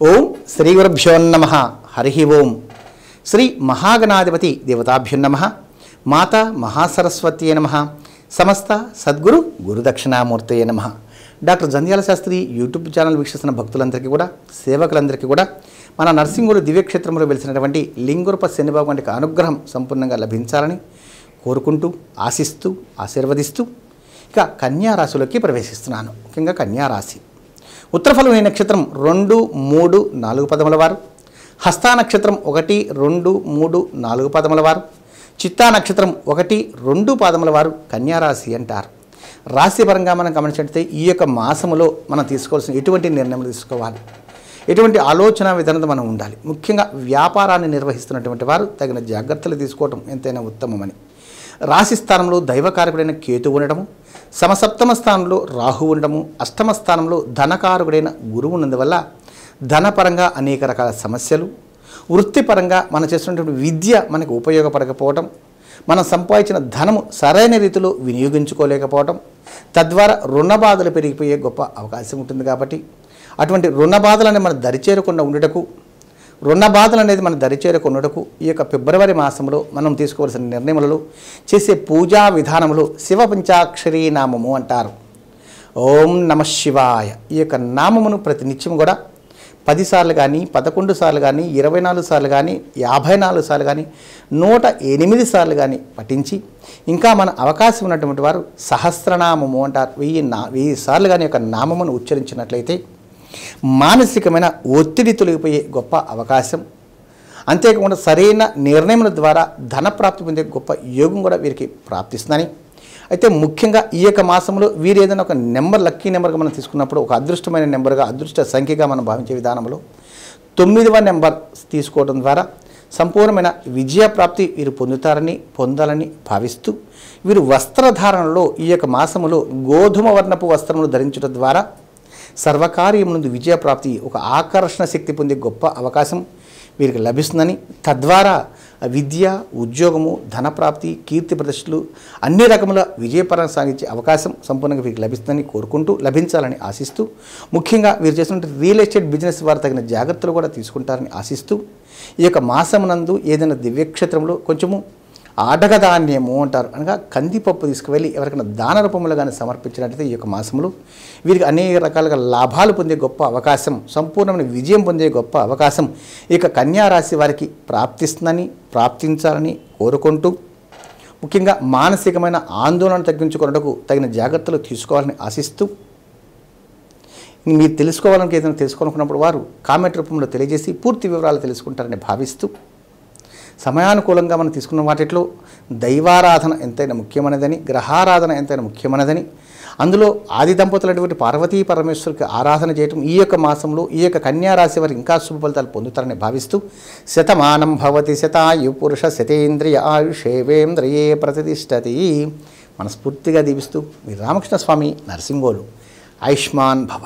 ఓం శ్రీ గురుభ్యో నమః. హరి ఓం. శ్రీ మహాగణాధిపతి దేవతాభ్యో నమః. మాతా మహాసరస్వత్యై నమః. సమస్త సద్గురు గురుదక్షిణామూర్తయే నమః. Doctor Jandhyala Shastri YouTube channel వీక్షిస్తున్న భక్తులందరికీ కూడా, సేవకులందరికీ కూడా మన నర్సింగులు దివ్యక్షేత్రంలో వెలిసినటువంటి లింగురూప శనిబాబు వంటి అనుగ్రహం సంపూర్ణంగా లభించాలని కోరుకుంటూ, ఆశిస్తూ, ఆశీర్వదిస్తూ ఇక కన్యారాశిలోకి ప్రవేశిస్తున్నాను. ముఖ్యంగా కన్యారాశి ఉత్తరఫల్గుని నక్షత్రం 2, 3, 4 పదముల వారు, హస్తా నక్షత్రం 1, 2, 3, 4 పదముల వారు, చిత్తా నక్షత్రం 1, 2 పాదముల వారు కన్యారాశి అంటారు. రాశిపరంగా మనం గమనించినట్లయితే ఈ యొక్క మాసములో మనం తీసుకోవాల్సిన ఎటువంటి నిర్ణయం తీసుకోవాలి, ఎటువంటి ఆలోచన విధానంతో మనం ఉండాలి. ముఖ్యంగా వ్యాపారాన్ని నిర్వహిస్తున్నటువంటి వారు తగిన జాగ్రత్తలు తీసుకోవటం ఎంతైనా ఉత్తమమని. రాశి స్థానంలో దైవకారకుడైన కేతు ఉండడము, సమసప్తమ స్థానంలో రాహు ఉండడము, అష్టమ స్థానంలో ధనకారకుడైన గురువు ఉన్నందువల్ల ధనపరంగా అనేక రకాల సమస్యలు, వృత్తిపరంగా మనం చేస్తున్నటువంటి విద్య మనకు ఉపయోగపడకపోవటం, మనం సంపాదించిన ధనము సరైన రీతిలో వినియోగించుకోలేకపోవటం, తద్వారా రుణ బాధలు పెరిగిపోయే గొప్ప అవకాశం ఉంటుంది. కాబట్టి అటువంటి రుణ బాధలను మనం దరిచేరకుండా ఉండటకు, రుణ బాధలు అనేది మన దరిచేరకొనుటకు ఈ యొక్క ఫిబ్రవరి మాసంలో మనం తీసుకోవాల్సిన నిర్ణయములలో చేసే పూజా విధానములు శివ పంచాక్షరీ నామము అంటారు. ఓం నమ శివాయ. ఈ యొక్క నామమును ప్రతినిత్యం కూడా 10 సార్లు కానీ, 11 సార్లు కానీ, 24 సార్లు కానీ, 54 సార్లు కానీ, 108 సార్లు కానీ పఠించి, ఇంకా మన అవకాశం ఉన్నటువంటి వారు సహస్రనామము అంటారు. 1000 సార్లు కానీ యొక్క నామమును ఉచ్చరించినట్లయితే మానసికమైన ఒత్తిడి తొలగిపోయే గొప్ప అవకాశం, అంతేకాకుండా సరైన నిర్ణయముల ద్వారా ధనప్రాప్తి పొందే గొప్ప యోగం కూడా వీరికి ప్రాప్తిస్తుందని. అయితే ముఖ్యంగా ఈ యొక్క మాసంలో వీరు ఏదైనా ఒక నెంబర్, లక్కీ నెంబర్గా మనం తీసుకున్నప్పుడు ఒక అదృష్టమైన నెంబర్గా, అదృష్ట సంఖ్యగా మనం భావించే విధానంలో 9వ నెంబర్ తీసుకోవడం ద్వారా సంపూర్ణమైన విజయప్రాప్తి వీరు పొందాలని భావిస్తూ, వీరు వస్త్రధారణలో ఈ యొక్క మాసములో గోధుమ వర్ణపు వస్త్రములు ధరించడం ద్వారా సర్వకార్యం నుండి విజయప్రాప్తి, ఒక ఆకర్షణ శక్తి పొందే గొప్ప అవకాశం వీరికి లభిస్తుందని, తద్వారా విద్య, ఉద్యోగము, ధనప్రాప్తి, కీర్తి ప్రతిష్టలు అన్ని రకముల విజయపరంగా సాగించే అవకాశం సంపూర్ణంగా వీరికి లభిస్తుందని కోరుకుంటూ, లభించాలని ఆశిస్తూ, ముఖ్యంగా వీరు చేస్తున్న రియల్ ఎస్టేట్ బిజినెస్ వారు తగిన జాగ్రత్తలు కూడా తీసుకుంటారని ఆశిస్తూ, ఈ యొక్క మాసమునందు ఏదైనా దివ్యక్షేత్రంలో కొంచెము ఆడగధాన్యము అంటారు, అనగా కందిపప్పు తీసుకువెళ్ళి ఎవరికైనా దాన రూపంలో కానీ సమర్పించినట్లయితే ఈ యొక్క మాసంలో వీరికి అనేక రకాలుగా లాభాలు పొందే గొప్ప అవకాశం, సంపూర్ణమైన విజయం పొందే గొప్ప అవకాశం ఈ యొక్క కన్యారాశి వారికి ప్రాప్తించాలని కోరుకుంటూ, ముఖ్యంగా మానసికమైన ఆందోళన తగ్గించుకున్నట్టుకు తగిన జాగ్రత్తలు తీసుకోవాలని ఆశిస్తూ, మీరు తెలుసుకోవాలని ఏదైనా తెలుసుకోనుకున్నప్పుడు వారు కామెంట్ రూపంలో తెలియజేసి పూర్తి వివరాలు తెలుసుకుంటారని భావిస్తూ, సమయానుకూలంగా మనం తీసుకున్న వాటిలో దైవారాధన ఎంతైనా ముఖ్యమైనదని, గ్రహారాధన ఎంతైనా ముఖ్యమైనదని, అందులో ఆది దంపతులైనటువంటి పార్వతీ పరమేశ్వరికి ఆరాధన చేయటం ఈ యొక్క మాసంలో ఈ యొక్క కన్యారాశి వారు ఇంకా శుభ ఫలితాలు పొందుతారని భావిస్తూ, శతమానం భవతి శతాయు పురుష శతేంద్రియ ఆయుషేవేంద్రియే ప్రతిష్టతి మనస్ఫూర్తిగా దీవిస్తూ మీ రామకృష్ణ స్వామి నరసింగోలు. ఆయుష్మాన్ భవ.